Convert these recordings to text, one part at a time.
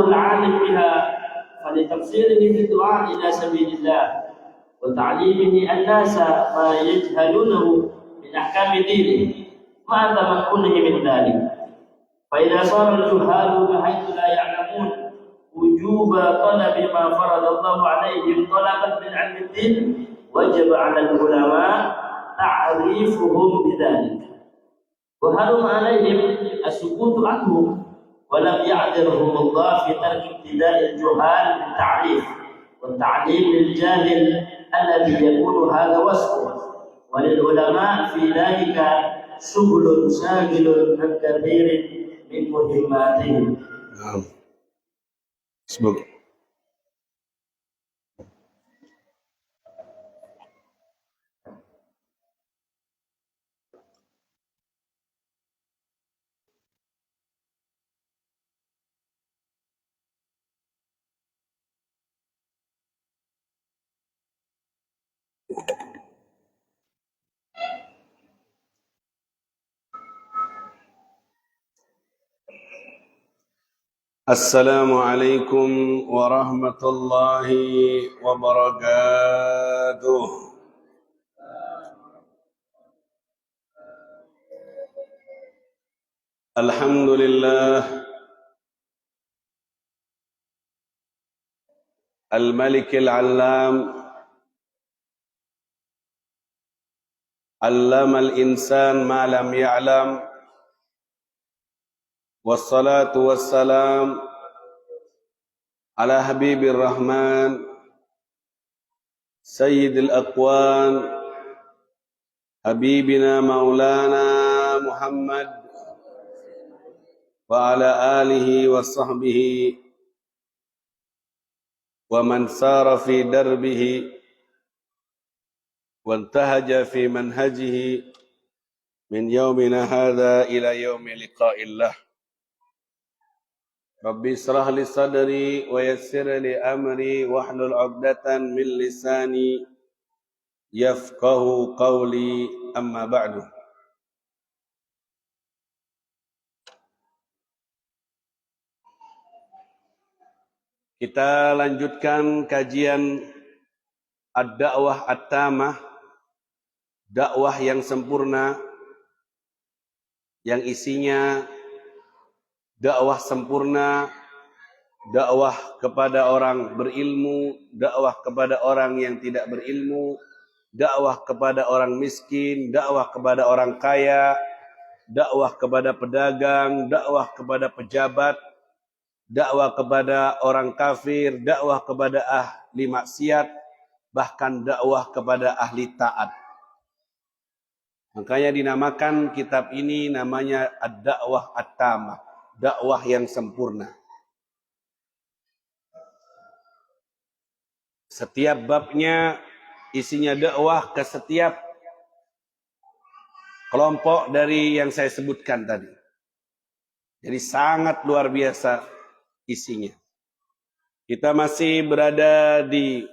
العالم بها فلتقصيره في الدعاء إلى سبيل الله وتعليمه الناس ما يجهلونه من أحكام دينه مع تمكنه من ذلك. فإذا صار الجهال بحيث لا يعلمون وجوب طلب ما فرض الله عليهم طلبا من علم الدين وجب على العلماء تعريفهم بذلك وحرم عليهم السكوت عنهم ولم يعذرهم الله في ترك ابتداء الجهال بالتعريف والتعليم للجاهل الذي يكون هذا وصفه وللعلماء في ذلك شغل شاغل عن كثير من مهماتهم. نعم. Semoga. Assalamualaikum warahmatullahi wabarakatuh. Alhamdulillah Al-Malik Al-Allam Allama al-insan ma lam ya'lam wassalatu wassalam ala habibir rahman sayyidil aqwan habibina maulana Muhammad wa ala alihi wa sahbihi wa man sara fi darbihi wa intahaja fi manhajihi min yawmina hadha ila yawmi liqa'illah. Rabbi israh li sadri wa yassir li amri wahlul 'uqdatan min lisani yafqahu qawli, amma ba'du. Kita lanjutkan kajian ad-da'wah at-tamah, dakwah yang sempurna, yang isinya dakwah sempurna, dakwah kepada orang berilmu, dakwah kepada orang yang tidak berilmu, dakwah kepada orang miskin, dakwah kepada orang kaya, dakwah kepada pedagang, dakwah kepada pejabat, dakwah kepada orang kafir, dakwah kepada ahli maksiat, bahkan dakwah kepada ahli taat. Makanya dinamakan kitab ini namanya ad-da'wah at-tamah, dakwah yang sempurna. Setiap babnya isinya dakwah ke setiap kelompok dari yang saya sebutkan tadi. Jadi sangat luar biasa isinya. Kita masih berada di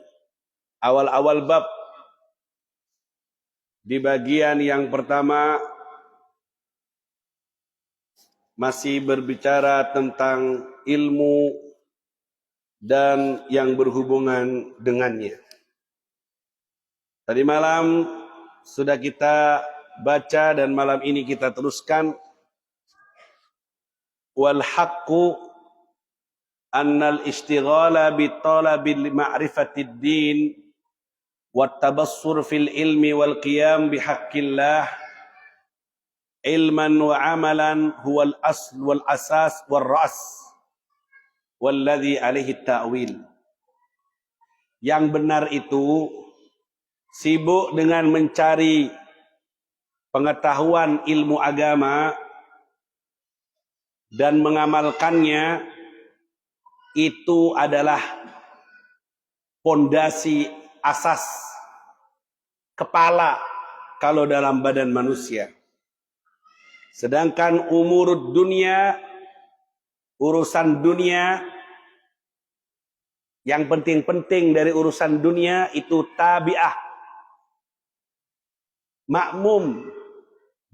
awal-awal bab. Di bagian yang pertama masih berbicara tentang ilmu dan yang berhubungan dengannya. Tadi malam sudah kita baca dan malam ini kita teruskan. Wal haqqu annal ishtighala bi talabil ma'rifatid din wat tabassur fil ilmi wal qiyam bihaqqillah ilman wa amalan huwal asl wal asas wal ra's walladhi alaihi ta'wil. Yang benar itu sibuk dengan mencari pengetahuan ilmu agama dan mengamalkannya, itu adalah pondasi asas kepala kalau dalam badan manusia. Sedangkan umur dunia, urusan dunia, yang penting-penting dari urusan dunia itu tabi'ah, makmum,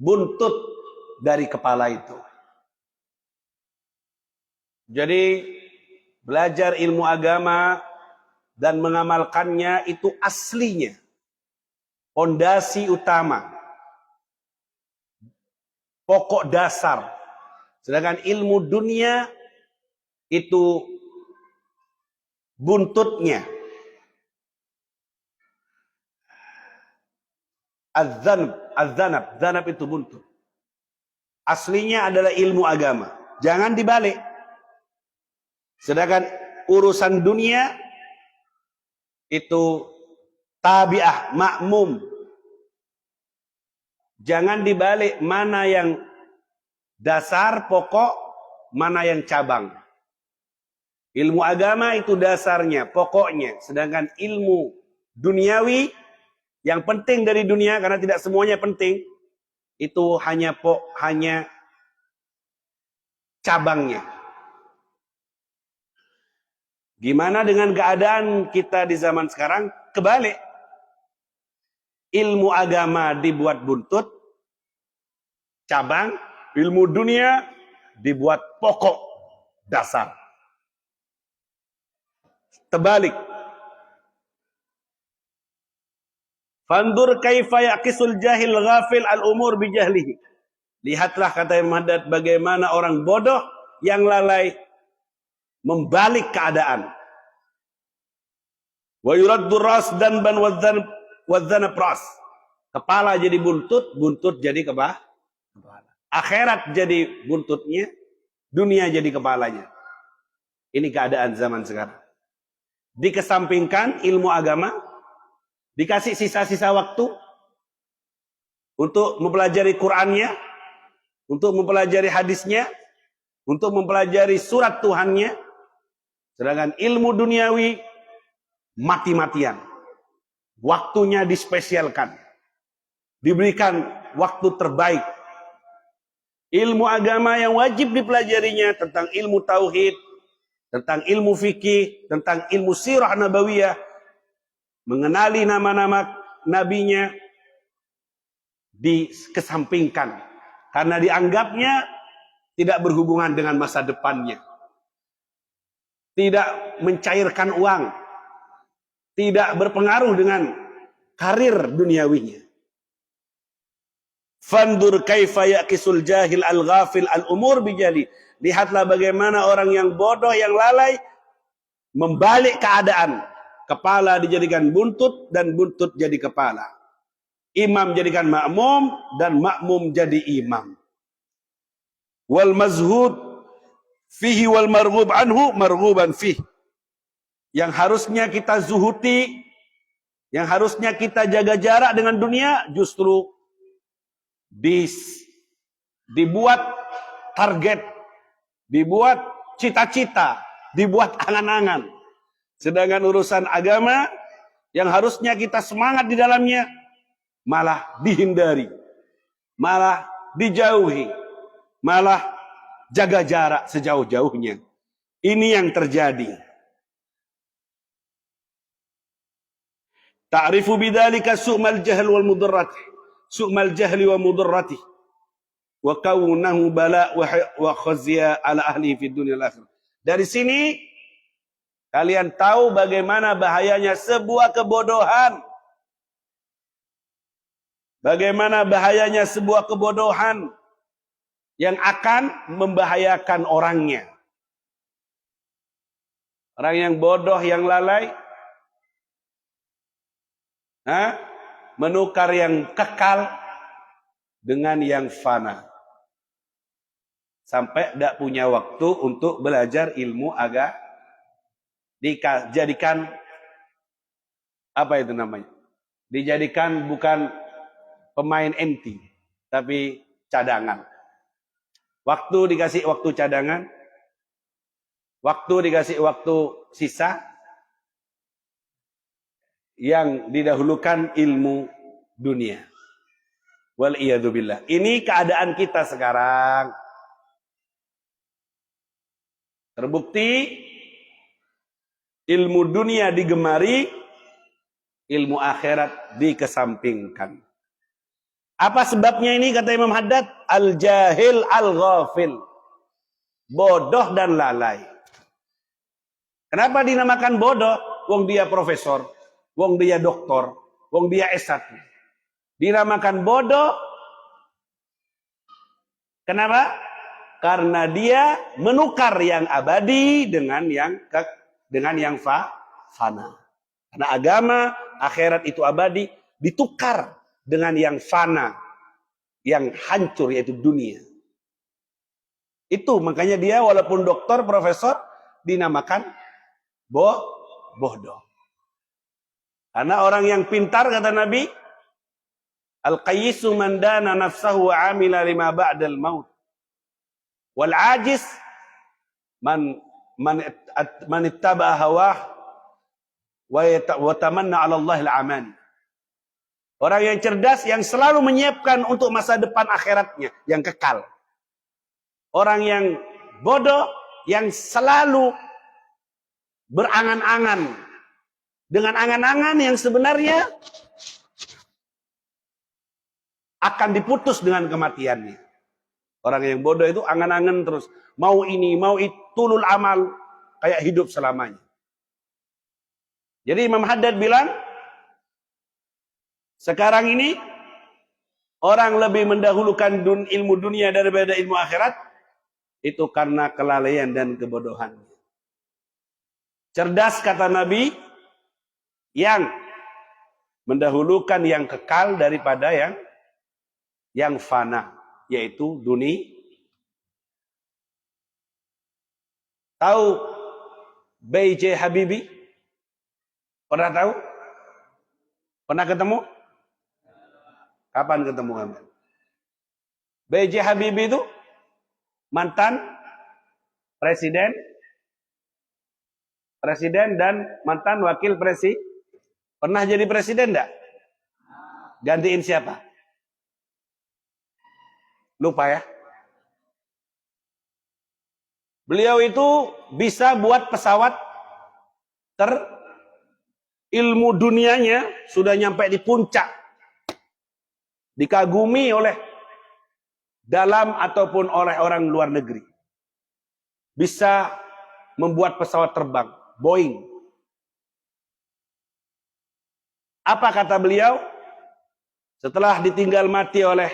buntut dari kepala itu. Jadi belajar ilmu agama dan mengamalkannya itu aslinya, pondasi utama, pokok dasar. Sedangkan ilmu dunia itu buntutnya. Az-zanab itu buntut. Aslinya adalah ilmu agama. Jangan dibalik. Sedangkan urusan dunia itu tabi'ah, makmum. Jangan dibalik, mana yang dasar, pokok, mana yang cabang. Ilmu agama itu dasarnya, pokoknya. Sedangkan ilmu duniawi, yang penting dari dunia, karena tidak semuanya penting, itu hanya cabangnya. Gimana dengan keadaan kita di zaman sekarang? Kebalik. Ilmu agama dibuat buntut, cabang. Ilmu dunia dibuat pokok, dasar. Terbalik. Fandur kaifa yaqisul jahil ghafil al-umur bijahlihi. Lihatlah, kata Imam Haddad, bagaimana orang bodoh yang lalai membalik keadaan. Wa yuraddu ras dan ban wadzana pras. Kepala jadi buntut, buntut jadi kepala. Akhirat jadi buntutnya, dunia jadi kepalanya. Ini keadaan zaman sekarang. Dikesampingkan ilmu agama, dikasih sisa-sisa waktu untuk mempelajari Qur'annya, untuk mempelajari hadisnya, untuk mempelajari surat Tuhannya. Sedangkan ilmu duniawi mati-matian. Waktunya dispesialkan. Diberikan waktu terbaik. Ilmu agama yang wajib dipelajarinya tentang ilmu tauhid, tentang ilmu fikih, tentang ilmu sirah nabawiyah, mengenali nama-nama nabinya, dikesampingkan. Karena dianggapnya tidak berhubungan dengan masa depannya. Tidak mencairkan uang. Tidak berpengaruh dengan karir duniawinya. Fandur kaifa yaqisul jahil al-ghafil al-umur bijali. Lihatlah bagaimana orang yang bodoh, yang lalai, membalik keadaan. Kepala dijadikan buntut, dan buntut jadi kepala. Imam jadikan makmum, dan makmum jadi imam. Wal mazhud fihi wal marghub anhu marghuban fih. Yang harusnya kita zuhuti, yang harusnya kita jaga jarak dengan dunia, justru dibuat target, dibuat cita-cita, dibuat angan-angan. Sedangkan urusan agama yang harusnya kita semangat di dalamnya malah dihindari, malah dijauhi, malah jaga jarak sejauh-jauhnya. Ini yang terjadi. Ta'rifu bidzalika su'mal jahl wal mudarrati, su'mal jahli wa mudarrati, wa kaunahu bala wa khazya ala ahli fid dunya al akhirah. Dari sini kalian tahu bagaimana bahayanya sebuah kebodohan. Bagaimana bahayanya sebuah kebodohan yang akan membahayakan orangnya. Orang yang bodoh, yang lalai, menukar yang kekal dengan yang fana. Sampai tidak punya waktu untuk belajar ilmu agama. Dijadikan, apa itu namanya? Dijadikan bukan pemain inti, tapi cadangan. Waktu dikasih waktu cadangan, waktu dikasih waktu sisa, yang didahulukan ilmu dunia. Wal iyadu billah. Ini keadaan kita sekarang. Terbukti ilmu dunia digemari, ilmu akhirat dikesampingkan. Apa sebabnya ini, kata Imam Haddad? Al-jahil al-ghafil. Bodoh dan lalai. Kenapa dinamakan bodoh? Wong dia profesor, wong dia doktor, wong dia S1. Dinamakan bodoh. Kenapa? Karena dia menukar yang abadi dengan yang fana. Karena agama akhirat itu abadi, ditukar dengan yang fana, yang hancur, yaitu dunia. Itu makanya dia walaupun doktor, profesor, dinamakan bodoh. Karena orang yang pintar, kata Nabi, al-qayyisu man dana nafsahu wa amila lima ba'dal maut. Wal ajiz man ittaba hawah wa tamanna 'ala Allahil aman. Orang yang cerdas yang selalu menyiapkan untuk masa depan akhiratnya yang kekal. Orang yang bodoh yang selalu berangan-angan dengan angan-angan yang sebenarnya akan diputus dengan kematiannya. Orang yang bodoh itu angan-angan terus. Mau ini, mau itu, tulul amal. Kayak hidup selamanya. Jadi Imam Haddad bilang, sekarang ini, orang lebih mendahulukan ilmu dunia daripada ilmu akhirat, itu karena kelalaian dan kebodohan. Cerdas, kata Nabi, yang mendahulukan yang kekal daripada yang fana, yaitu dunia. Tahu B.J. Habibie? Pernah tahu? Pernah ketemu? Kapan ketemu kamu? B.J. Habibie itu mantan presiden dan mantan wakil presiden. Pernah jadi presiden enggak? Gantiin siapa? Lupa ya. Beliau itu bisa buat pesawat ilmu dunianya sudah nyampe di puncak. Dikagumi oleh dalam ataupun oleh orang luar negeri. Bisa membuat pesawat terbang, Boeing. Apa kata beliau? Setelah ditinggal mati oleh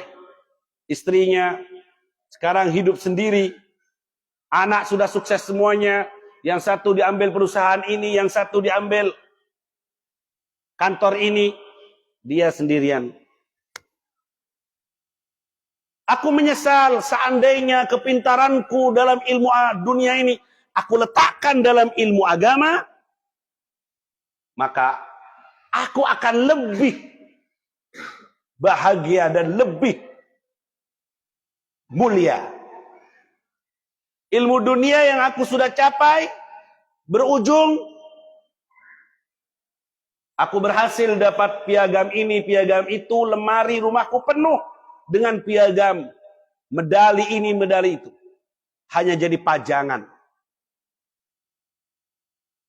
istrinya, sekarang hidup sendiri, anak sudah sukses semuanya, yang satu diambil perusahaan ini, yang satu diambil kantor ini, dia sendirian. Aku menyesal seandainya kepintaranku dalam ilmu dunia ini aku letakkan dalam ilmu agama, maka aku akan lebih bahagia dan lebih mulia. Ilmu dunia yang aku sudah capai berujung aku berhasil dapat piagam ini, piagam itu, lemari rumahku penuh dengan piagam, medali ini, medali itu. Hanya jadi pajangan.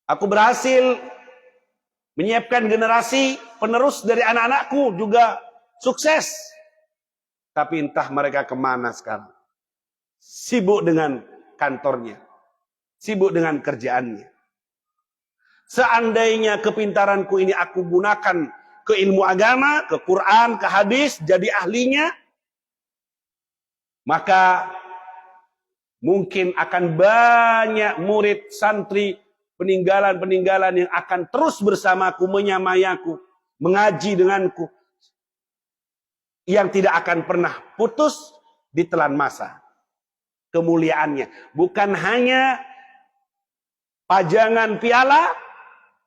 Aku berhasil menyiapkan generasi penerus dari anak-anakku juga sukses. Tapi entah mereka kemana sekarang. Sibuk dengan kantornya. Sibuk dengan kerjaannya. Seandainya kepintaranku ini aku gunakan ke ilmu agama, ke Quran, ke hadis, jadi ahlinya, maka mungkin akan banyak murid, santri, peninggalan-peninggalan yang akan terus bersamaku, menyamai aku, mengaji denganku, yang tidak akan pernah putus ditelan masa. Kemuliaannya bukan hanya pajangan piala,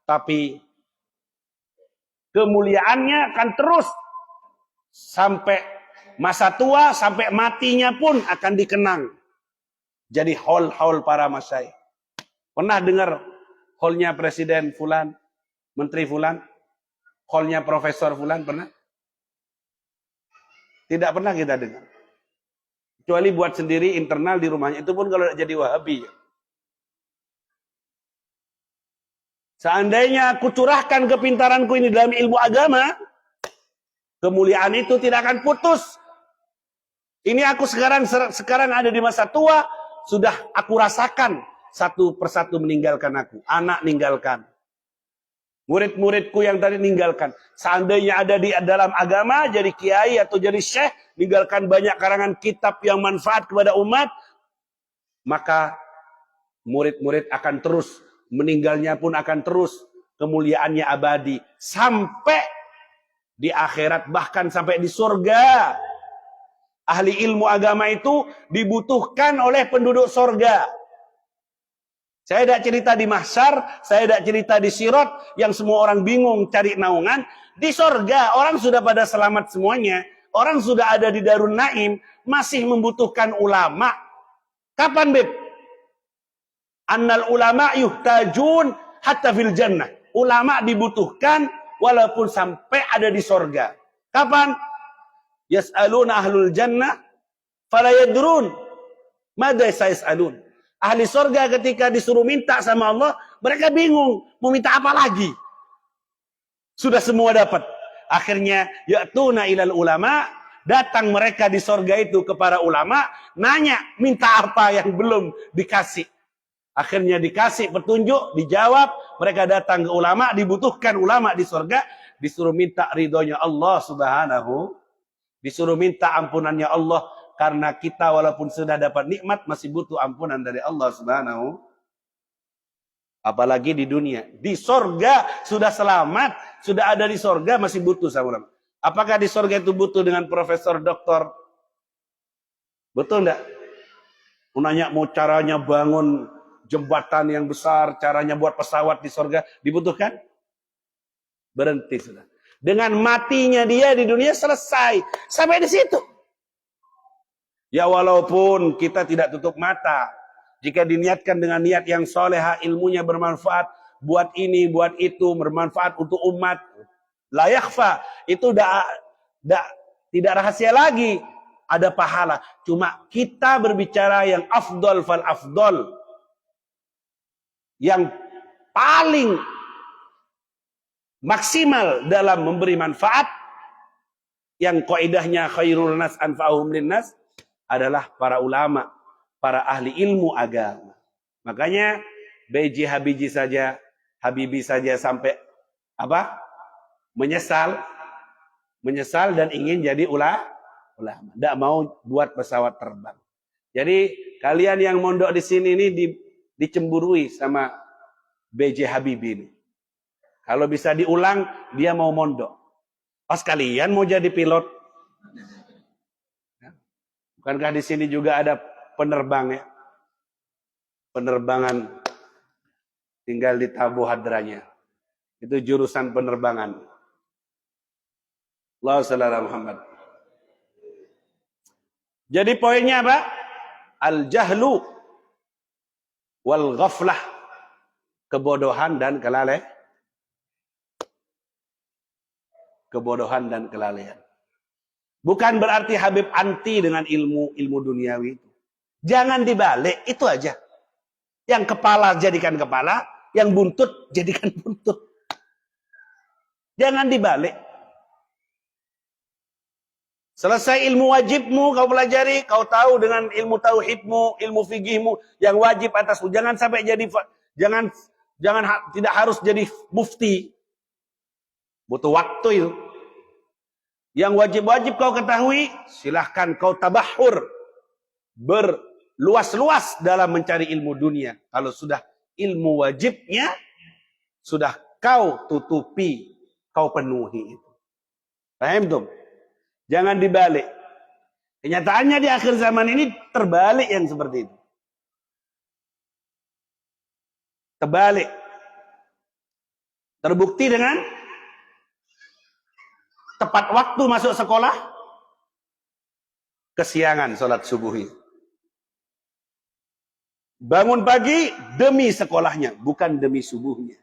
tapi kemuliaannya akan terus sampai masa tua, sampai matinya pun akan dikenang. Jadi hall para masyayikh. Pernah dengar hallnya Presiden Fulan, Menteri Fulan, hallnya Profesor Fulan, pernah? Tidak pernah kita dengar. Kecuali buat sendiri internal di rumahnya. Itu pun kalau jadi Wahabi. Seandainya aku curahkan kepintaranku ini dalam ilmu agama, kemuliaan itu tidak akan putus. Ini aku sekarang ada di masa tua, sudah aku rasakan satu persatu meninggalkan aku. Anak ninggalkan. Murid-muridku yang tadi ninggalkan. Seandainya ada di dalam agama, jadi kiai atau jadi syekh, ninggalkan banyak karangan kitab yang manfaat kepada umat, maka murid-murid akan terus, meninggalnya pun akan terus, kemuliaannya abadi. Sampai di akhirat, bahkan sampai di surga. Ahli ilmu agama itu dibutuhkan oleh penduduk surga. Saya tidak cerita di mahsyar, saya tidak cerita di sirat, yang semua orang bingung cari naungan. Di surga, orang sudah pada selamat semuanya. Orang sudah ada di Darun Naim, masih membutuhkan ulama. Kapan, Beb? Annal ulama yuhtajun hatta fil jannah. Ulama dibutuhkan walaupun sampai ada di surga. Kapan? Yas'aluna ahlul jannah fala yadrun madza yas'alun. Ahli surga ketika disuruh minta sama Allah, mereka bingung mau minta apa lagi. Sudah semua dapat. Akhirnya ya'tuna ilal ulama, datang mereka di surga itu kepada ulama, nanya minta apa yang belum dikasih. Akhirnya dikasih petunjuk, dijawab, mereka datang ke ulama, dibutuhkan ulama di surga, disuruh minta ridhonya Allah Subhanahu, disuruh minta ampunannya Allah. Karena kita walaupun sudah dapat nikmat masih butuh ampunan dari Allah Subhanahu. Apalagi di dunia. Di surga sudah selamat, sudah ada di surga masih butuh sama ulama. Apakah di surga itu butuh dengan profesor, doktor? Betul enggak? Nanya mau caranya bangun jembatan yang besar, caranya buat pesawat di surga, dibutuhkan? Berhenti sudah. Dengan matinya dia di dunia selesai. Sampai di situ. Ya walaupun kita tidak tutup mata, jika diniatkan dengan niat yang soleha, ilmunya bermanfaat, buat ini, buat itu, bermanfaat untuk umat, la yakhfa, itu tidak rahasia lagi, ada pahala. Cuma kita berbicara yang afdol fal afdol, yang paling maksimal dalam memberi manfaat, yang kaidahnya khairul nas anfa'uhum linnas, adalah para ulama, para ahli ilmu agama. Makanya B.J. Habibie saja sampai apa? Menyesal dan ingin jadi ulama. Tidak mau buat pesawat terbang. Jadi kalian yang mondok di sini ini dicemburui sama B.J. Habibie ini. Kalau bisa diulang, dia mau mondok. Pas kalian mau jadi pilot. Bukankah di sini juga ada penerbang ya? Penerbangan tinggal ditabuh hadranya. Itu jurusan penerbangan. Allahumma shalli ala Muhammad. Jadi poinnya apa? Al-jahlu wal ghaflah. Kebodohan dan kelalaian. Kebodohan dan kelalaian. Bukan berarti Habib anti dengan ilmu duniawi itu. Jangan dibalik, itu aja. Yang kepala jadikan kepala, yang buntut jadikan buntut. Jangan dibalik. Selesai ilmu wajibmu kau pelajari, kau tahu dengan ilmu tauhidmu, ilmu fikihmu yang wajib atasmu. Jangan sampai jadi tidak harus jadi mufti. Butuh waktu itu. Yang wajib-wajib kau ketahui, silahkan kau tabahur, berluas-luas dalam mencari ilmu dunia. Kalau sudah ilmu wajibnya, sudah kau tutupi, kau penuhi itu. Paham tuh? Jangan dibalik. Kenyataannya di akhir zaman ini terbalik yang seperti itu. Terbalik. Terbukti dengan tepat waktu masuk sekolah, kesiangan sholat subuhnya. Bangun pagi demi sekolahnya, bukan demi subuhnya.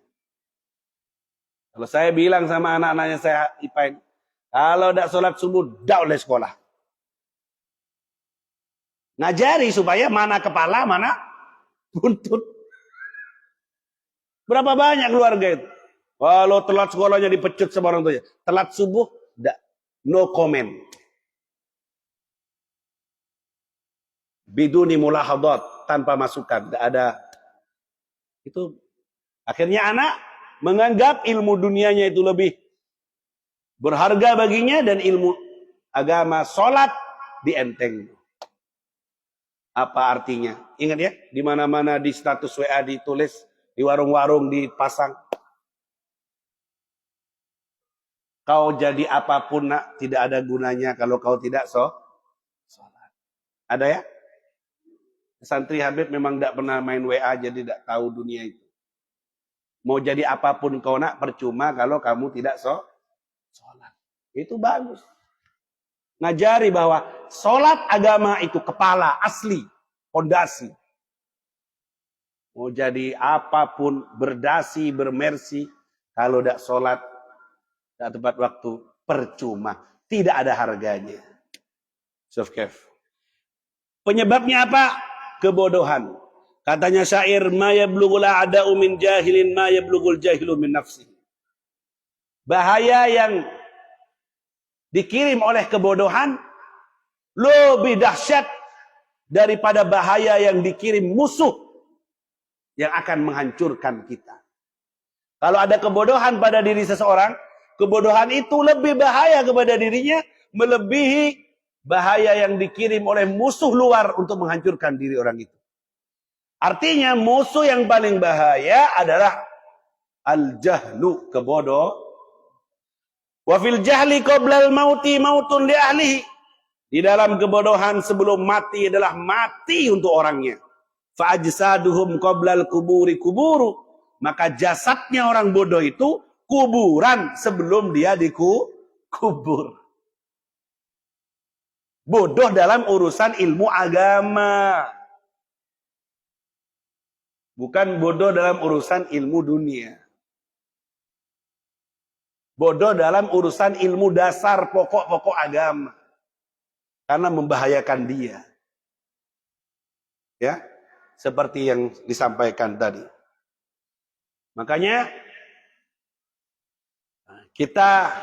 Kalau saya bilang sama anak-anaknya saya IPAIN, kalau tidak sholat subuh, tidak oleh sekolah. Ngajari supaya mana kepala, mana buntut. Berapa banyak keluarga itu? Kalau telat sekolahnya dipecut sama orang tuanya. Telat subuh, no comment. Biduni mulahadat, tanpa masukan. Tidak ada Itu akhirnya anak menganggap ilmu dunianya itu lebih berharga baginya dan ilmu agama, sholat dienteng. Apa artinya? Ingat ya, di mana-mana di status WA ditulis, di warung-warung dipasang. Kau jadi apapun nak, tidak ada gunanya kalau kau tidak sholat. Ada ya? Santri Habib memang tidak pernah main WA, jadi tidak tahu dunia itu. Mau jadi apapun kau nak, percuma kalau kamu tidak sholat. Itu bagus. Ngajari bahwa sholat agama itu kepala, asli, fondasi. Mau jadi apapun, berdasi, bermersi, kalau tidak sholat, tidak tepat waktu, percuma. Tidak ada harganya. Penyebabnya apa? Kebodohan. Katanya syair, ma yablughul a'da'u min jahilin, ma yablughul jahilu min nafsi. Bahaya yang dikirim oleh kebodohan lebih dahsyat daripada bahaya yang dikirim musuh yang akan menghancurkan kita. Kalau ada kebodohan pada diri seseorang, kebodohan itu lebih bahaya kepada dirinya, melebihi bahaya yang dikirim oleh musuh luar untuk menghancurkan diri orang itu. Artinya musuh yang paling bahaya adalah al-jahlu, kebodohan. Wa fil jahli qoblal mauti mautun li ahlihi. Di dalam kebodohan sebelum mati adalah mati untuk orangnya. Fa ajsaduhum qoblal kuburi kuburu. Maka jasadnya orang bodoh itu kuburan sebelum dia dikubur. Bodoh dalam urusan ilmu agama. Bukan bodoh dalam urusan ilmu dunia. Bodoh dalam urusan ilmu dasar pokok-pokok agama. Karena membahayakan dia. Ya, seperti yang disampaikan tadi. Makanya kita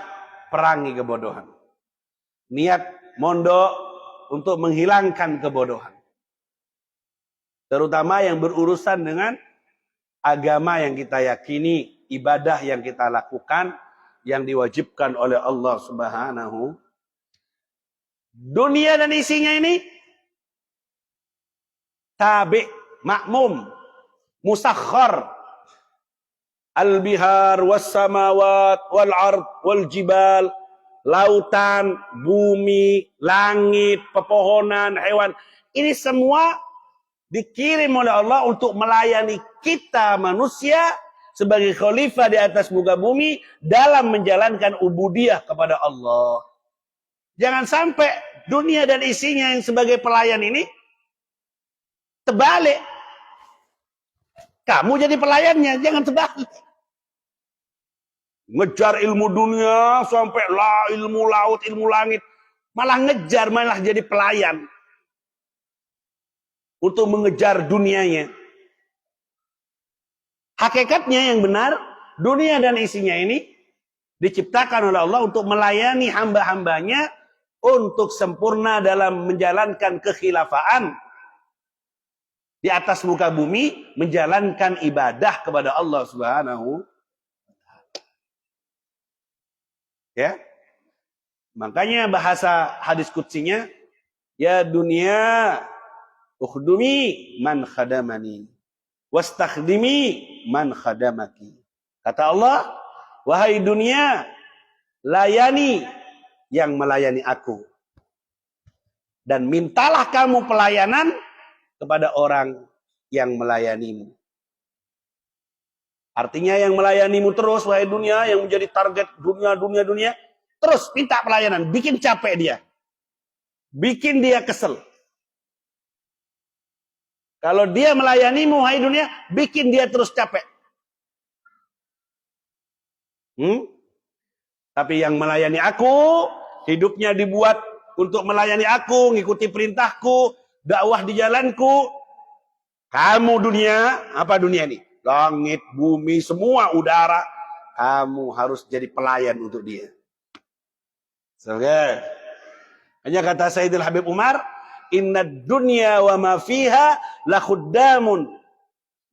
perangi kebodohan. Niat mondok untuk menghilangkan kebodohan. Terutama yang berurusan dengan agama yang kita yakini, ibadah yang kita lakukan, yang diwajibkan oleh Allah Subhanahu. Dunia dan isinya ini tabi, makmum, musakhkhar. Al-bihar, was-samawat, wal-ard, wal-jibal, lautan, bumi, langit, pepohonan, hewan. Ini semua dikirim oleh Allah untuk melayani kita manusia sebagai khalifah di atas muka bumi dalam menjalankan ubudiyah kepada Allah. Jangan sampai dunia dan isinya yang sebagai pelayan ini terbalik. Kamu jadi pelayannya, jangan terbalik. Ngejar ilmu dunia sampai ilmu laut, ilmu langit. Malah ngejar, malah jadi pelayan. Untuk mengejar dunianya. Hakikatnya yang benar, dunia dan isinya ini diciptakan oleh Allah untuk melayani hamba-hambanya untuk sempurna dalam menjalankan kekhilafaan di atas muka bumi, menjalankan ibadah kepada Allah Subhanahu. Ya, makanya bahasa hadis qudsinya, ya dunia ukhdumi man khadamani wastakhdimi man khadamaki. Kata Allah, wahai dunia, layani yang melayani aku. Dan mintalah kamu pelayanan kepada orang yang melayanimu. Artinya yang melayanimu terus, wahai dunia, yang menjadi target dunia, terus minta pelayanan, bikin capek dia. Bikin dia kesel. Kalau dia melayanimu, wahai dunia, bikin dia terus capek. Tapi yang melayani aku, hidupnya dibuat untuk melayani aku, ngikuti perintahku, dakwah di jalanku. Kamu dunia, apa dunia ini? Langit, bumi, semua udara. Kamu harus jadi pelayan untuk dia. Okay. Hanya kata Sayyidul Habib Umar, inna dunya wa ma fiha la khuddamun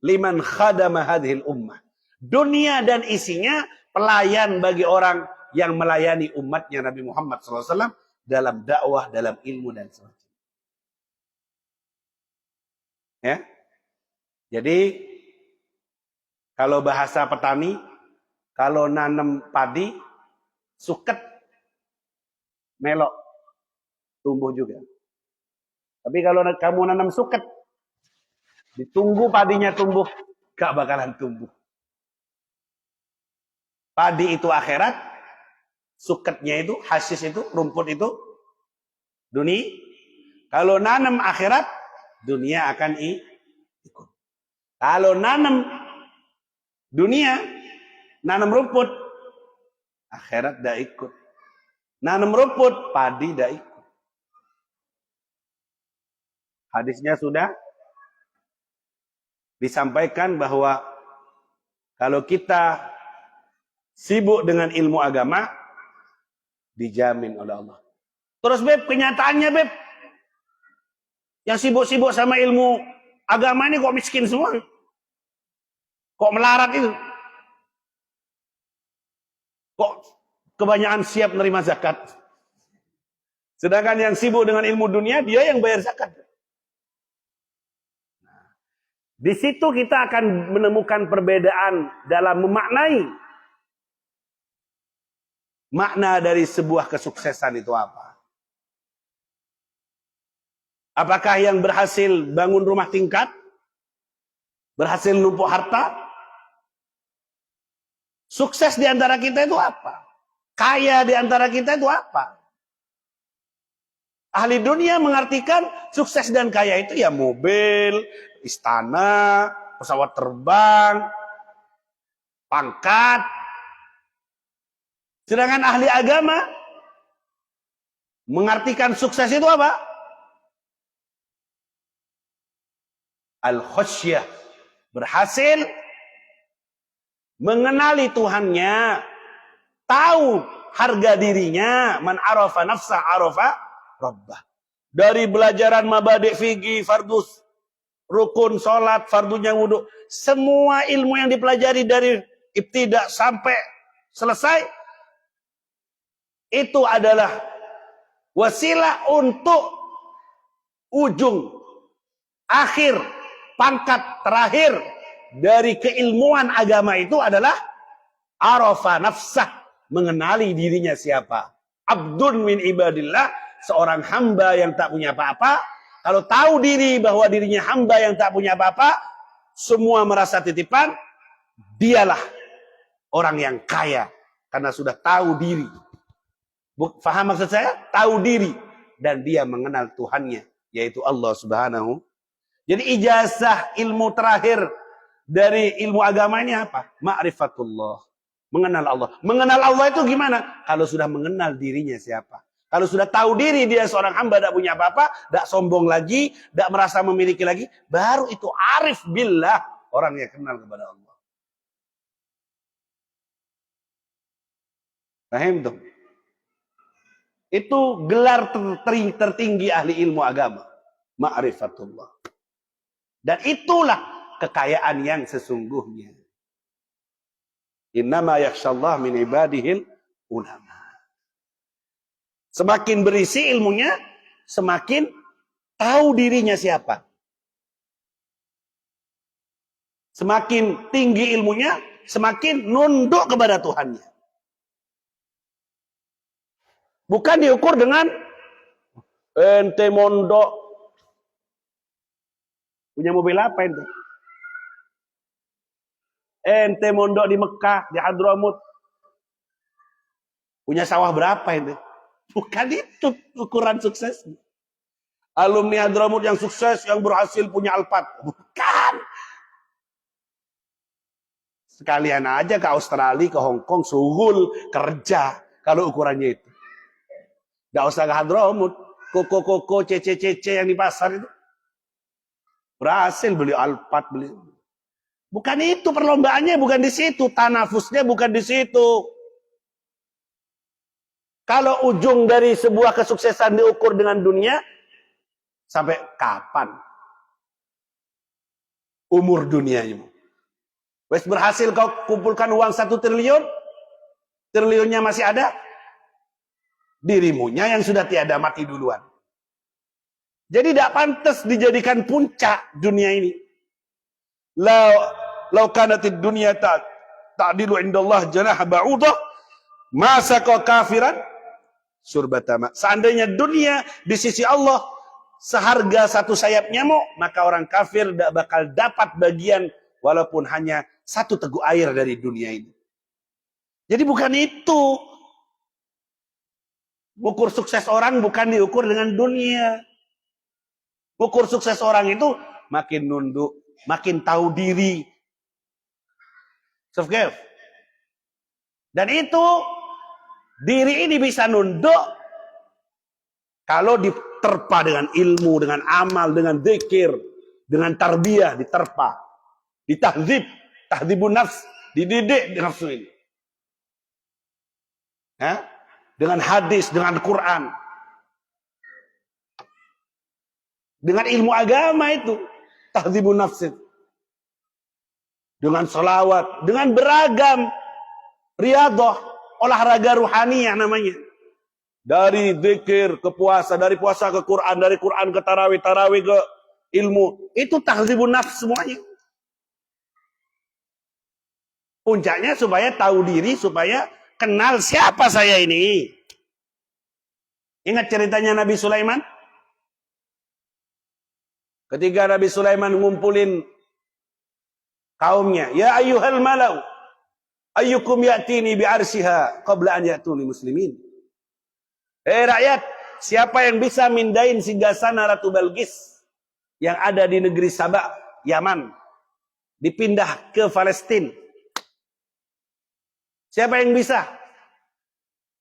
liman khadama hadhil ummah. Dunia dan isinya pelayan bagi orang yang melayani umatnya Nabi Muhammad SAW dalam dakwah, dalam ilmu dan sebagainya. Ya. Jadi kalau bahasa petani, kalau nanam padi, suket, melok, tumbuh juga. Tapi kalau kamu nanam suket, ditunggu padinya tumbuh, gak bakalan tumbuh. Padi itu akhirat, suketnya itu, hasis itu, rumput itu, dunia. Kalau nanam akhirat, dunia akan ikut. Kalau nanam dunia, nanam rumput, akhirat dah ikut. Nanam rumput, padi dah ikut. Hadisnya sudah disampaikan bahwa kalau kita sibuk dengan ilmu agama, dijamin oleh Allah. Terus Beb, kenyataannya Beb, yang sibuk-sibuk sama ilmu agama ini kok miskin semua? Kok melarat itu? Kok kebanyakan siap menerima zakat? Sedangkan yang sibuk dengan ilmu dunia, dia yang bayar zakat. Nah, di situ kita akan menemukan perbedaan dalam memaknai makna dari sebuah kesuksesan itu apa. Apakah yang berhasil bangun rumah tingkat? Berhasil numpuk harta? Sukses di antara kita itu apa? Kaya di antara kita itu apa? Ahli dunia mengartikan sukses dan kaya itu ya mobil, istana, pesawat terbang, pangkat. Sedangkan ahli agama mengartikan sukses itu apa? Al-khasyah, berhasil mengenali Tuhannya, tahu harga dirinya, man arafa nafsa arafa rabbah. Dari belajaran mabadi' fikih, fardus, rukun salat, fardunya wudu, semua ilmu yang dipelajari dari ibtidak sampai selesai itu adalah wasilah untuk ujung akhir, pangkat terakhir dari keilmuan agama itu adalah arafa nafsah, mengenali dirinya siapa. Abdun min ibadillah, seorang hamba yang tak punya apa-apa. Kalau tahu diri bahwa dirinya hamba yang tak punya apa-apa, semua merasa titipan, dialah orang yang kaya karena sudah tahu diri. Faham maksud saya? Tahu diri dan dia mengenal Tuhannya, yaitu Allah Subhanahu. Jadi ijazah ilmu terakhir dari ilmu agama ini apa? Ma'rifatullah. Mengenal Allah. Mengenal Allah itu gimana? Kalau sudah mengenal dirinya siapa. Kalau sudah tahu diri dia seorang hamba, tidak punya apa-apa, tidak sombong lagi, tidak merasa memiliki lagi, baru itu arif billah, orang yang kenal kepada Allah. Paham tuh? Itu gelar tertinggi ahli ilmu agama. Ma'rifatullah. Dan itulah kekayaan yang sesungguhnya. Innama yakhshallah min ibadihil ulama. Semakin berisi ilmunya, semakin tahu dirinya siapa. Semakin tinggi ilmunya, semakin nunduk kepada Tuhannya. Bukan diukur dengan ente mondok. Punya mobil apa ente? Ente mondok di Mekah, di Hadramut. Punya sawah berapa ente? Bukan itu ukuran sukses. Alumni Hadramut yang sukses, yang berhasil punya Alphard. Bukan. Sekalian aja ke Australia, ke Hong Kong, suhul, kerja. Kalau ukurannya itu. Gak usah ke Hadramut. Koko-koko, cece-cece yang di pasar itu. Berhasil beli Alphard, beli. Bukan itu perlombaannya, bukan di situ. Tanafusnya bukan di situ. Kalau ujung dari sebuah kesuksesan diukur dengan dunia, sampai kapan? umur dunianya. Wes berhasil kau kumpulkan uang 1 triliun, triliunnya masih ada, dirimunya yang sudah tiada mati duluan. Jadi tidak pantas dijadikan puncak dunia ini. Lau kanatid dunia ta'dilu indallah janah ba'udah, masa kau kafiran surbatama. Seandainya dunia di sisi Allah seharga 1 sayap nyamuk, maka orang kafir tidak bakal dapat bagian walaupun hanya 1 teguk air dari dunia ini. Jadi bukan itu. Ukur sukses orang bukan diukur dengan dunia. Ukur sukses orang itu makin nunduk, makin tahu diri. Dan itu diri ini bisa nunduk kalau diterpa dengan ilmu, dengan amal, dengan zikir, dengan tarbiyah, diterpa, tahdzibun nafs, dididik nafsu ini. Dengan hadis, dengan Quran, dengan ilmu agama itu, tahdzibun nafs, dengan sholawat, dengan beragam riyadhah, olahraga ruhaniyah namanya. Dari zikir ke puasa, dari puasa ke Quran, dari Quran ke tarawih, tarawih ke ilmu. Itu tahdzibun nafs semuanya. Puncaknya supaya tahu diri, supaya kenal siapa saya ini. Ingat ceritanya Nabi Sulaiman? Ketika Nabi Sulaiman ngumpulin kaumnya, ya ayyuhal malau, ayyukum ya'tini bi'arsyiha qabla an ya'tuni muslimin. Rakyat, siapa yang bisa mindahin singgasana Ratu Balqis yang ada di negeri Sabah, Yaman, dipindah ke Palestina? Siapa yang bisa?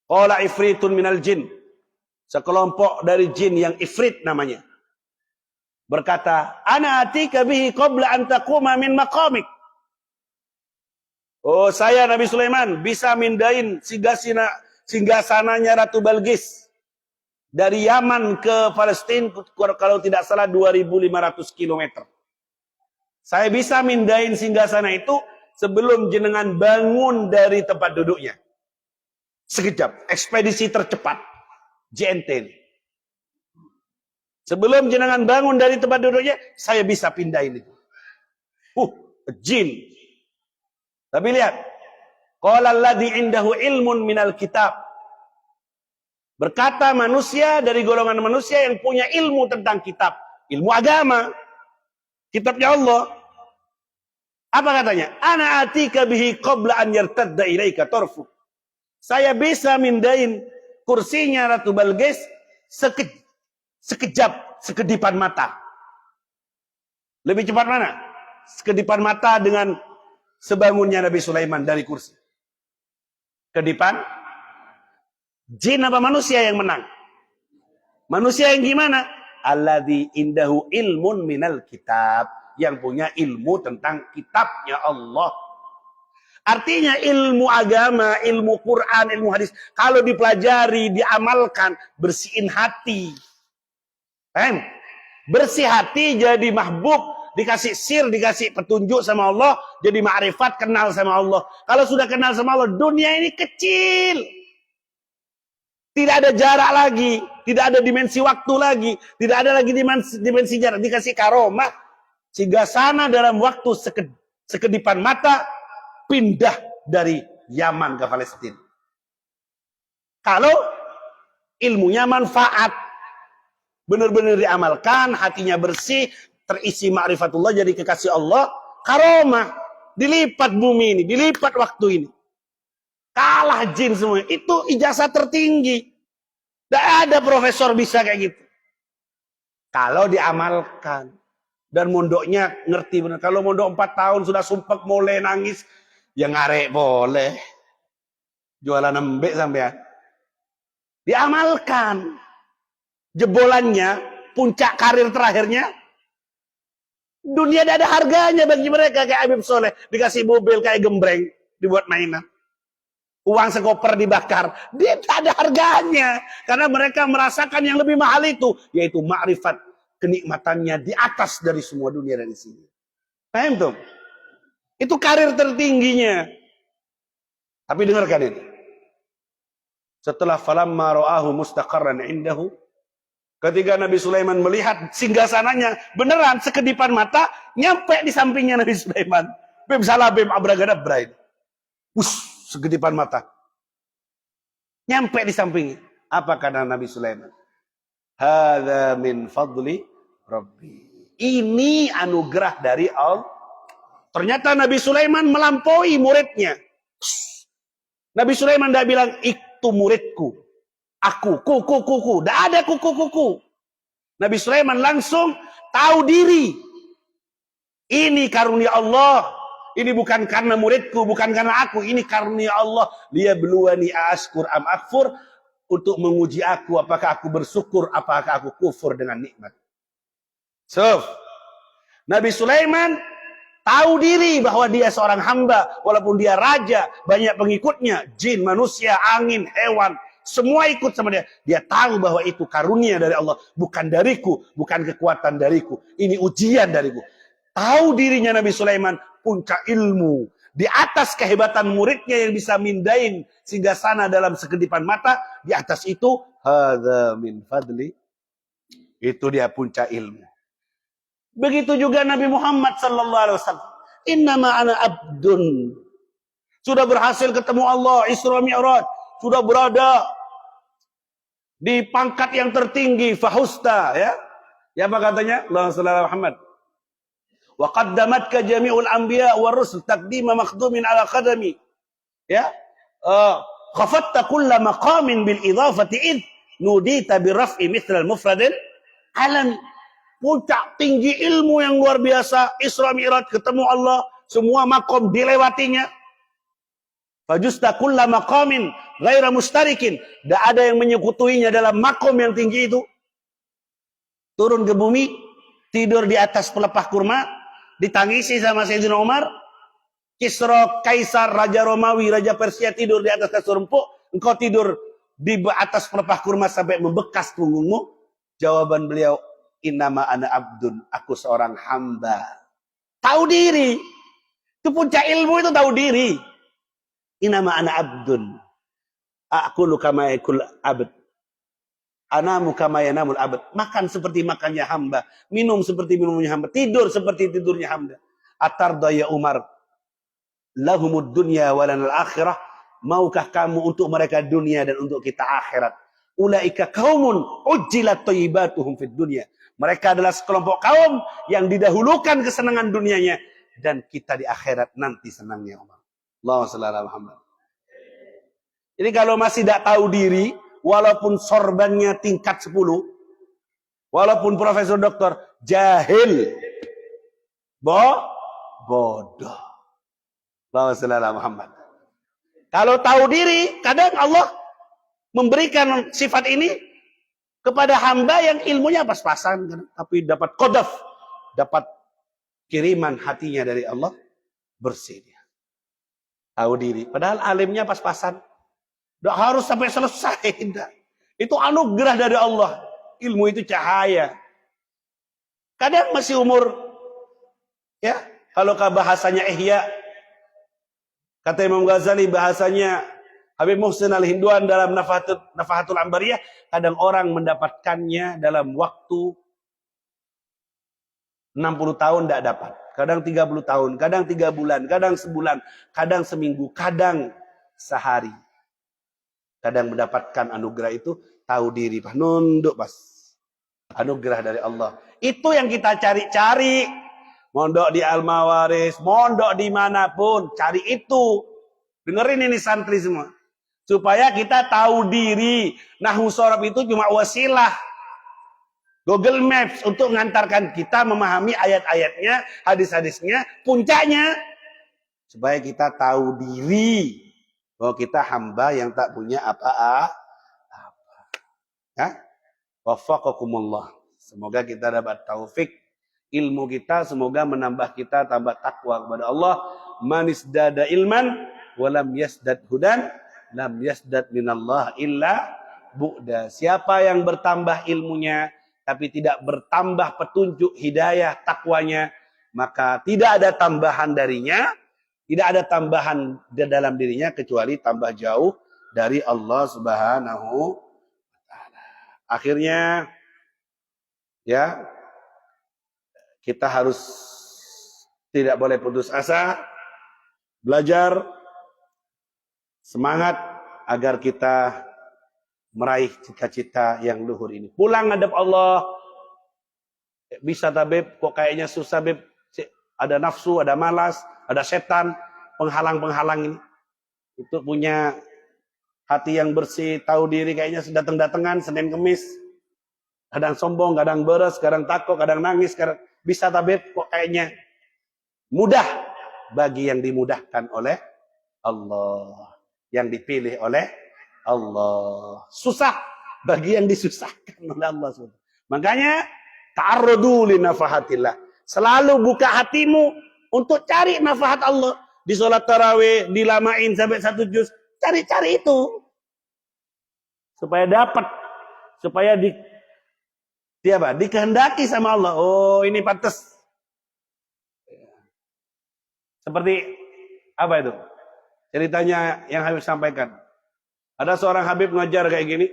Qala ifritun minal jin. Sekelompok dari jin yang ifrit namanya. Berkata, ana atika bihi qabla an taquma min maqamik. Oh, saya Nabi Sulaiman bisa mindahin singgasananya Ratu Balqis dari Yaman ke Palestina, kalau tidak salah 2.500 km. Saya bisa mindahin singgasana itu sebelum jenengan bangun dari tempat duduknya. Sekejap, ekspedisi tercepat JNT. Sebelum jenengan bangun dari tempat duduknya, saya bisa pindahin itu. Jin. Tapi lihat, qala alladzi indahu ilmun minal kitab. Berkata manusia dari golongan manusia yang punya ilmu tentang kitab, ilmu agama, kitabnya Allah. Apa katanya? Ana atika bihi qabla an yartadda ilaika tarfu. Saya bisa mindahin kursinya Ratu Balqis sekejap, sekedipan mata. Lebih cepat mana? Sekedipan mata dengan sebangunnya Nabi Sulaiman dari kursi. Kedipan. Jin apa manusia yang menang? Manusia yang gimana? Alladzi indahu ilmun minal kitab. Yang punya ilmu tentang kitabnya Allah. Artinya ilmu agama, ilmu Quran, ilmu hadis. Kalau dipelajari, diamalkan, bersihin hati. Bersih hati jadi mahbub. Dikasih sir, dikasih petunjuk sama Allah. Jadi ma'rifat, kenal sama Allah. Kalau sudah kenal sama Allah, dunia ini kecil. Tidak ada jarak lagi. Tidak ada dimensi waktu lagi. Tidak ada lagi dimensi jarak. Dikasih karomah. Sehingga sana dalam waktu sekedipan mata, pindah dari Yaman ke Palestina. Kalau ilmunya manfaat. Benar-benar diamalkan, hatinya bersih, terisi ma'rifatullah, jadi kekasih Allah, karomah. Dilipat bumi ini, dilipat waktu ini. Kalah jin semua. Itu ijazah tertinggi. Tidak ada profesor bisa kayak gitu. Kalau diamalkan. Dan mondoknya ngerti benar. Kalau mondok 4 tahun sudah sumpek mulai nangis. Ya ngarek boleh. Jualan embek sampean. Diamalkan. Jebolannya, puncak karir terakhirnya. Dunia tidak ada harganya bagi mereka. Kayak Habib Soleh. Dikasih mobil kayak gembreng. Dibuat mainan. Uang sekoper dibakar. Dia tak ada harganya. Karena mereka merasakan yang lebih mahal itu. Yaitu ma'rifat. Kenikmatannya di atas dari semua dunia dan isinya. Paham tuh? Itu karir tertingginya. Tapi dengarkan ini. Setelah falamma ra'ahu mustaqarran indahu, ketika Nabi Sulaiman melihat singgasananya beneran sekedipan mata nyampe di sampingnya Nabi Sulaiman. Bim salah bim abragadabra ini. Segedipan mata. Nyampe di sampingnya. Apa kata Nabi Sulaiman? Hadza min fadli Rabbi. Ini anugerah dari Allah. Ternyata Nabi Sulaiman melampaui muridnya. Nabi Sulaiman tidak bilang, itu muridku. Aku, kuku. Tidak ada kuku. Nabi Sulaiman langsung tahu diri. Ini karunia Allah. Ini bukan karena muridku, bukan karena aku. Ini karunia Allah. Dia beluani ashkur am akfur. Untuk menguji aku, apakah aku bersyukur, apakah aku kufur dengan nikmat. So, Nabi Sulaiman tahu diri bahwa dia seorang hamba, walaupun dia raja, banyak pengikutnya, jin, manusia, angin, hewan, semua ikut sama dia. Dia tahu bahwa itu karunia dari Allah, bukan dariku, bukan kekuatan dariku. Ini ujian dariku. Tahu dirinya Nabi Sulaiman, puncak ilmu. Di atas kehebatan muridnya yang bisa mindain singgasana dalam sekedipan mata, di atas itu, hadza min fadli. Itu dia puncak ilmu. Begitu juga Nabi Muhammad sallallahu alaihi wasallam. Innama ana abdun. Sudah berhasil ketemu Allah, Isra Mi'raj, sudah berada di pangkat yang tertinggi, fahusta, ya. Ya apa katanya? Allahumma shalli ala Muhammad. Wa qaddamatka jami'ul anbiya war rusul taqdima makhdumin ala qadami. Ya. Khafatta kulla maqamin bil idafati id nudita bi raf'i mithla al mufradil alami. Puncak tinggi ilmu yang luar biasa, Isra Mi'raj ketemu Allah, semua makom dilewatinya. Fajusta kulla maqamin ghaira mustarikin. Tidak ada yang menyekutuinya dalam makom yang tinggi itu. Turun ke bumi, tidur di atas pelepah kurma, ditangisi sama Sayyidina Umar. Kisra, Kaisar, Raja Romawi, Raja Persia tidur di atas kasur empuk. Engkau tidur di atas pelepah kurma sampai membekas punggungmu. Jawaban beliau, innama ana abdun, aku seorang hamba. Tahu diri. Itu puncak ilmu, itu tahu diri. Innama ana abdun. Aqulu kama yakul abd. Anamu kama yanamul abd. Makan seperti makannya hamba, minum seperti minumnya hamba, tidur seperti tidurnya hamba. Atarda ya Umar, lahumud dunya walanal akhirah. Maukah kamu untuk mereka dunia dan untuk kita akhirat? Ulaika qaumun ujjilat thayyibatuhum fid dunya. Mereka adalah sekelompok kaum yang didahulukan kesenangan dunianya dan kita di akhirat nanti senangnya Umar. Allahumma shalli ala Muhammad. Jadi kalau masih tidak tahu diri, walaupun sorbannya tingkat 10, walaupun profesor doktor, jahil, bodoh. Allahumma shalli ala Muhammad. Kalau tahu diri, kadang Allah memberikan sifat ini kepada hamba yang ilmunya pas-pasan, tapi dapat qadaf, dapat kiriman hatinya dari Allah, bersih dia. Tahu diri, padahal alimnya pas-pasan. Tidak harus sampai selesai. Itu anugerah dari Allah. Ilmu itu cahaya. Kadang masih umur, ya, kalau bahasanya Ihya, kata Imam Ghazali, bahasanya Habib Muhsin Al-Hindwan dalam Nafahatul Ambariyah, kadang orang mendapatkannya dalam waktu 60 tahun tidak dapat. Kadang 30 tahun, kadang 3 bulan, kadang sebulan, kadang seminggu, kadang sehari. Kadang mendapatkan anugerah itu, tahu diri, pas nunduk pas. Anugerah dari Allah. Itu yang kita cari-cari. Mondok di Al-Mawaris, mondok dimanapun, cari itu. Dengerin ini santri semua. Supaya kita tahu diri. Nahwu shorof itu cuma wasilah. Google Maps untuk mengantarkan kita memahami ayat-ayatnya, hadis-hadisnya, puncaknya. Supaya kita tahu diri. Bahwa kita hamba yang tak punya apa-apa. Ya? Waffaqakumullah. Semoga kita dapat taufik. Ilmu kita semoga menambah kita tambah takwa kepada Allah. Manisdada ilman walam yasdad hudan lam yasdad minallah illa bu'da. Siapa yang bertambah ilmunya tapi tidak bertambah petunjuk hidayah takwanya, maka tidak ada tambahan darinya, tidak ada tambahan di dalam dirinya kecuali tambah jauh dari Allah Subhanahu wa taala. Akhirnya ya, kita harus tidak boleh putus asa, belajar, semangat agar kita meraih cita-cita yang luhur ini. Pulang ngadep Allah. Bisa tabib, kok kayaknya susah beb. Ada nafsu, ada malas, ada setan, penghalang-penghalang ini. Itu punya hati yang bersih, tahu diri kayaknya datang-datangan Senin Kemis. Kadang sombong, kadang beres, kadang takut, kadang nangis, kadang bisa tabib, kok kayaknya mudah bagi yang dimudahkan oleh Allah, yang dipilih oleh Allah. Susah bagi yang disusahkan oleh Allah. Makanya ta'arrudu li nafahatillah. Selalu buka hatimu untuk cari nafahat Allah. Di sholat tarawih dilamain sampai 1 juz, cari-cari itu supaya dapat, supaya dikehendaki sama Allah. Oh, ini pantas. Seperti apa itu? Ceritanya yang Habib sampaikan. Ada seorang Habib ngajar kayak gini.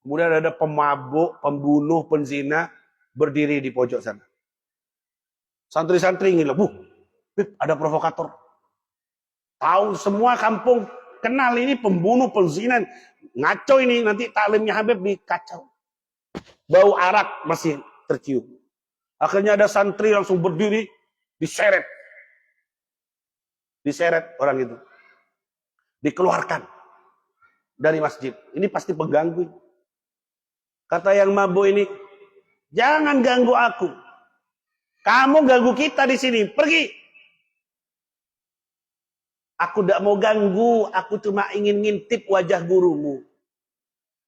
Kemudian ada pemabuk, pembunuh, penzina berdiri di pojok sana. Santri-santri ngiler, Habib, ada provokator. Tahu semua kampung kenal ini pembunuh, penzina. Ngaco ini, nanti taklimnya Habib dikacau. Bau arak masih tercium. Akhirnya ada santri langsung berdiri, diseret. Diseret orang itu. Dikeluarkan dari masjid. Ini pasti pengganggu. Kata yang mabuk ini, jangan ganggu aku. Kamu ganggu kita di sini. Pergi. Aku tidak mau ganggu. Aku cuma ingin ngintip wajah gurumu.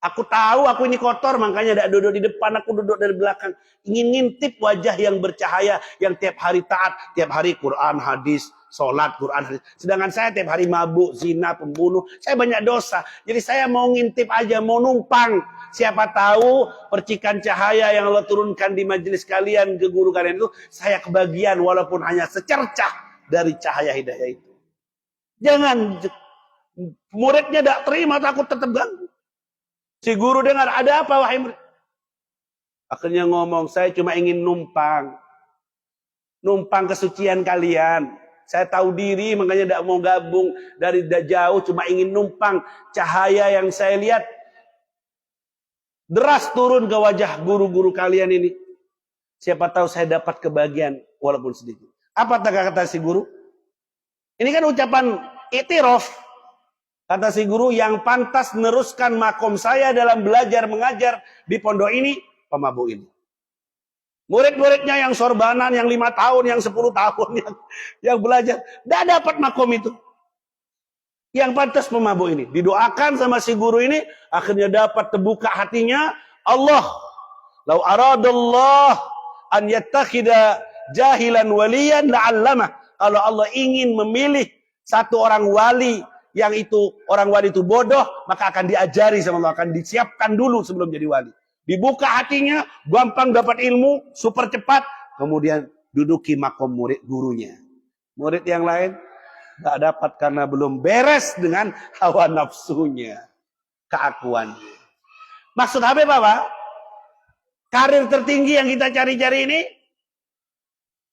Aku tahu aku ini kotor, makanya tidak duduk di depan, aku duduk dari belakang. Ingin ngintip wajah yang bercahaya, yang tiap hari taat, tiap hari Quran, hadis, sholat, Quran, hadis. Sedangkan saya tiap hari mabuk, zina, pembunuh. Saya banyak dosa. Jadi saya mau ngintip aja, mau numpang. Siapa tahu percikan cahaya yang Allah turunkan di majelis kalian, ke guru kalian itu, saya kebagian walaupun hanya secercah dari cahaya hidayah itu. Jangan, muridnya tidak terima, takut tetap ganggu. Si guru dengar, ada apa wahai murid? Akhirnya ngomong, saya cuma ingin numpang. Numpang kesucian kalian. Saya tahu diri, makanya tidak mau gabung. Dari jauh cuma ingin numpang. Cahaya yang saya lihat deras turun ke wajah guru-guru kalian ini. Siapa tahu saya dapat kebahagiaan walaupun sedikit. Apa kata si guru? Ini kan ucapan i'tiraf. Kata si guru, yang pantas meneruskan makom saya dalam belajar mengajar di pondok ini, pemabuk ini. Murid-muridnya yang sorbanan, yang 5 tahun, yang 10 tahun, yang belajar, tidak dapat makom itu. Yang pantas pemabuk ini. Didoakan sama si guru ini, akhirnya dapat terbuka hatinya. Allah, lau aradallah an yattakhida jahilan waliyan la'allamah. Kalau Allah ingin memilih satu orang wali, yang itu orang wali itu bodoh, maka akan diajari sama Allah, akan disiapkan dulu sebelum jadi wali. Dibuka hatinya, gampang dapat ilmu, super cepat, kemudian duduki makom murid gurunya. Murid yang lain tidak dapat karena belum beres dengan hawa nafsunya, keakuannya. Maksud Habib apa? Karir tertinggi yang kita cari-cari ini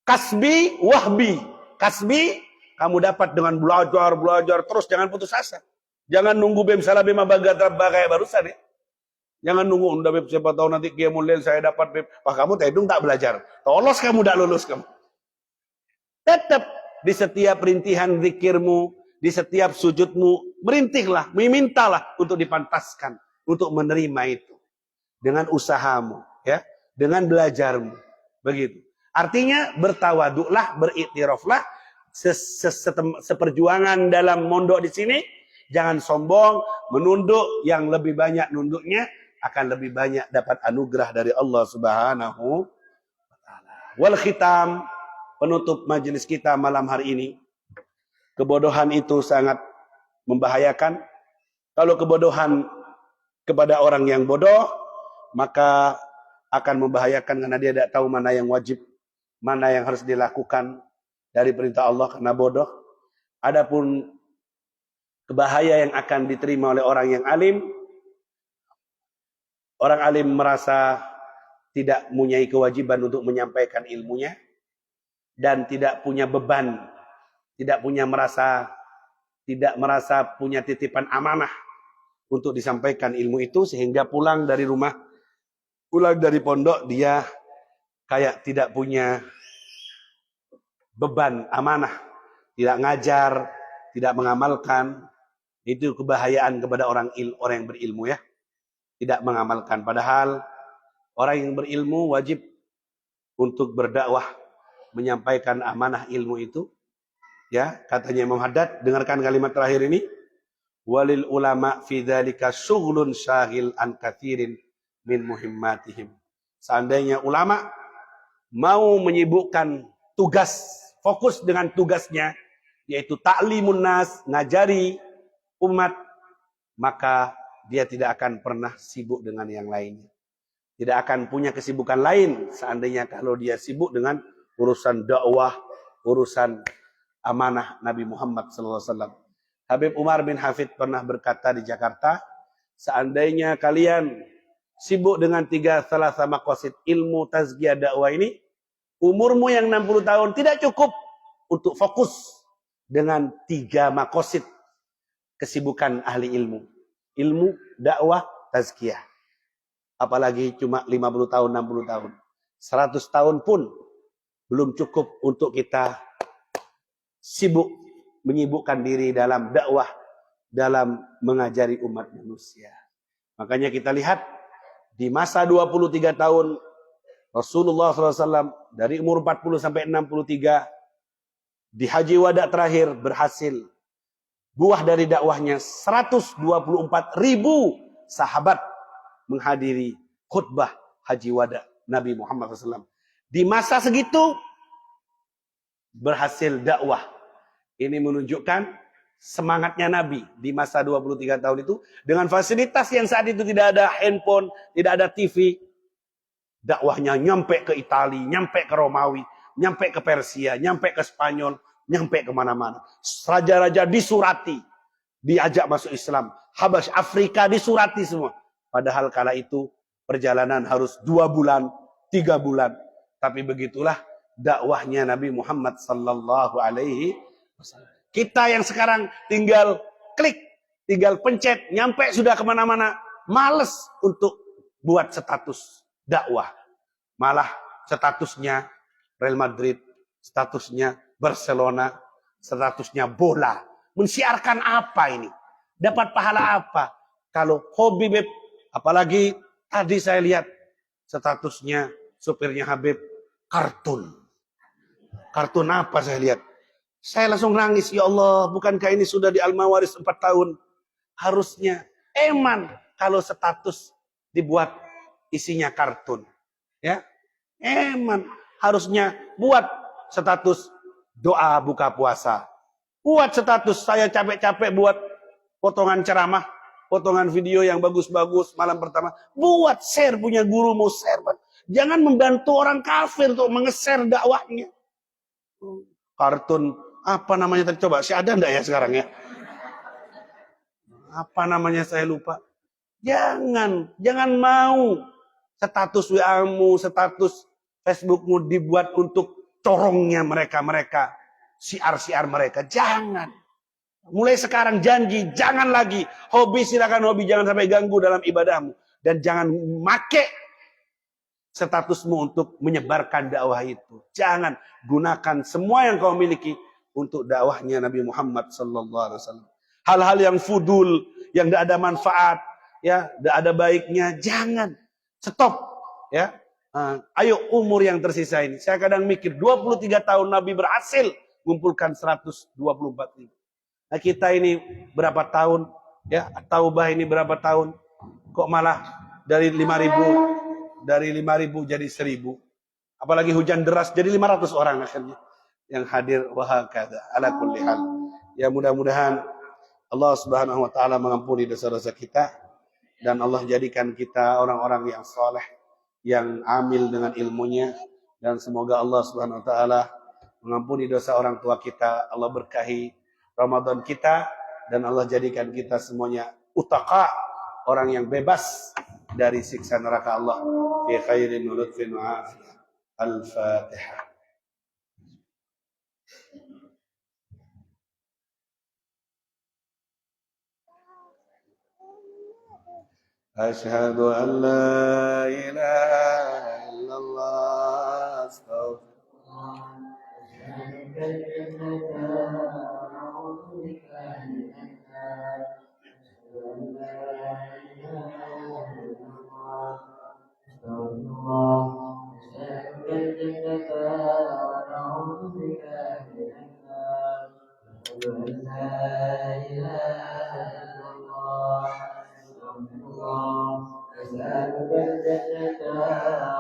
kasbi wahbi. Kasbi kamu dapat dengan belajar terus, jangan putus asa. Jangan nunggu bem salah bem bagadrabba kayak barusan ya. Jangan nunggu udah bem, siapa tahu nanti qiyamul lail saya dapat bem. Wah, kamu tedung tak belajar. Tolos kamu tak lulus kamu. Tetap di setiap rintihan zikirmu, di setiap sujudmu, merintihlah, memintalah untuk dipantaskan, untuk menerima itu dengan usahamu, ya, dengan belajarmu. Begitu. Artinya bertawaduklah, beriktiraflah. Seperjuangan dalam mondok di sini, jangan sombong, menunduk, yang lebih banyak nunduknya akan lebih banyak dapat anugerah dari Allah Subhanahu wa taala. Wal khitam, penutup majelis kita malam hari ini. Kebodohan itu sangat membahayakan. Kalau kebodohan kepada orang yang bodoh, maka akan membahayakan karena dia tidak tahu mana yang wajib, mana yang harus dilakukan dari perintah Allah karena bodoh. Adapun kebahaya yang akan diterima oleh orang yang alim, orang alim merasa tidak mempunyai kewajiban untuk menyampaikan ilmunya dan tidak punya beban, tidak merasa punya titipan amanah untuk disampaikan ilmu itu, sehingga pulang dari rumah, pulang dari pondok, dia kayak tidak punya beban amanah, tidak ngajar, tidak mengamalkan. Itu kebahayaan kepada orang yang berilmu, ya, tidak mengamalkan. Padahal orang yang berilmu wajib untuk berdakwah, menyampaikan amanah ilmu itu. Ya, katanya Imam Haddad, dengarkan kalimat terakhir ini. Walil ulama fi dzalika syughlun syahil an katsirin min muhimmatihim. Seandainya ulama mau menyibukkan tugas, fokus dengan tugasnya, yaitu ta'limun nas, ngajari umat, maka dia tidak akan pernah sibuk dengan yang lainnya. Tidak akan punya kesibukan lain seandainya kalau dia sibuk dengan urusan dakwah, urusan amanah Nabi Muhammad SAW. Habib Umar bin Hafid pernah berkata di Jakarta, seandainya kalian sibuk dengan 3 thalatha maqasid ilmu tazkiyah dakwah ini, umurmu yang 60 tahun tidak cukup untuk fokus dengan 3 maqasid kesibukan ahli ilmu. Ilmu, dakwah, tazkiyah. Apalagi cuma 50 tahun, 60 tahun. 100 tahun pun belum cukup untuk kita sibuk menyibukkan diri dalam dakwah, dalam mengajari umat manusia. Makanya kita lihat di masa 23 tahun Rasulullah SAW dari umur 40 sampai 63 di Haji Wada terakhir berhasil. Buah dari dakwahnya 124.000 sahabat menghadiri khutbah Haji Wada Nabi Muhammad SAW. Di masa segitu berhasil dakwah. Ini menunjukkan semangatnya Nabi di masa 23 tahun itu. Dengan fasilitas yang saat itu tidak ada handphone, tidak ada TV. Dakwahnya nyampe ke Italia, nyampe ke Romawi, nyampe ke Persia, nyampe ke Spanyol, nyampe kemana-mana. Raja-raja disurati, diajak masuk Islam. Habas Afrika disurati semua. Padahal kala itu perjalanan harus 2 bulan, 3 bulan. Tapi begitulah dakwahnya Nabi Muhammad sallallahu alaihi wasallam. Kita yang sekarang tinggal klik, tinggal pencet, nyampe sudah kemana-mana. Males untuk buat status dakwah. Malah statusnya Real Madrid, statusnya Barcelona, statusnya bola. Mensiarkan apa ini? Dapat pahala apa? Kalau hobi, Beb, apalagi tadi saya lihat statusnya supirnya Habib, kartun. Kartun apa saya lihat? Saya langsung nangis, ya Allah, bukankah ini sudah di Al-Mawaris 4 tahun? Harusnya eman kalau status dibuat isinya kartun. Ya, eman harusnya buat status doa buka puasa. Buat status saya capek-capek buat potongan ceramah, potongan video yang bagus-bagus malam pertama. Buat share, punya guru mau share. Jangan membantu orang kafir untuk menge-share dakwahnya. Kartun apa namanya tadi? Coba, ada enggak ya sekarang ya? Apa namanya saya lupa. Jangan mau status WA-mu, status Facebook-mu dibuat untuk corongnya mereka, siar-siar mereka. Jangan. Mulai sekarang janji, jangan lagi. Hobi silakan hobi, jangan sampai ganggu dalam ibadahmu. Dan jangan make statusmu untuk menyebarkan dakwah itu. Jangan gunakan semua yang kau miliki untuk dakwahnya Nabi Muhammad sallallahu alaihi wasallam. Hal-hal yang fudul, yang tidak ada manfaat, ya, tidak ada baiknya, jangan. Stop, ya. Ayo umur yang tersisa ini. Saya kadang mikir 23 tahun Nabi berhasil mengumpulkan 124.000. Nah, kita ini berapa tahun, ya? Taubah ini berapa tahun? Kok malah dari 5.000 jadi 1.000. Apalagi hujan deras jadi 500 orang akhirnya yang hadir. Wahakadha ala kulli hal. Ya, mudah-mudahan Allah Subhanahu wa taala mengampuni dosa-dosa kita dan Allah jadikan kita orang-orang yang saleh, yang amil dengan ilmunya, dan semoga Allah Subhanahu wa taala mengampuni dosa orang tua kita, Allah berkahi Ramadan kita, dan Allah jadikan kita semuanya utaqa, orang yang bebas dari siksa neraka Allah. Fi khairin wa lutfin wa afiyah. Al-Fatihah. أشهد أن لا إله إلا الله أسألك الجنة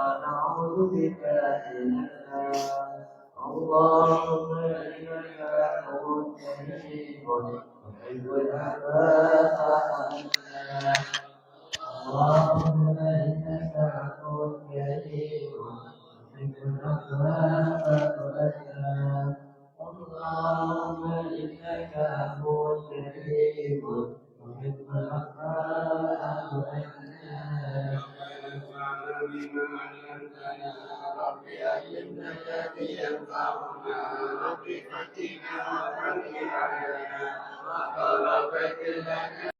ونعوذ بك من النار. اللهم إنك عفو كريم تحب العفو فاعف عنا. اللهم إنك عفو كريم تحب العفو فاعف عنا. اللهم إنك عفو كريم تحب العفو فاعف عنا. وانفعنا بما علمتنا رب علمنا الذي ينفعنا رب فقنا وفقنا وقال فكر لنا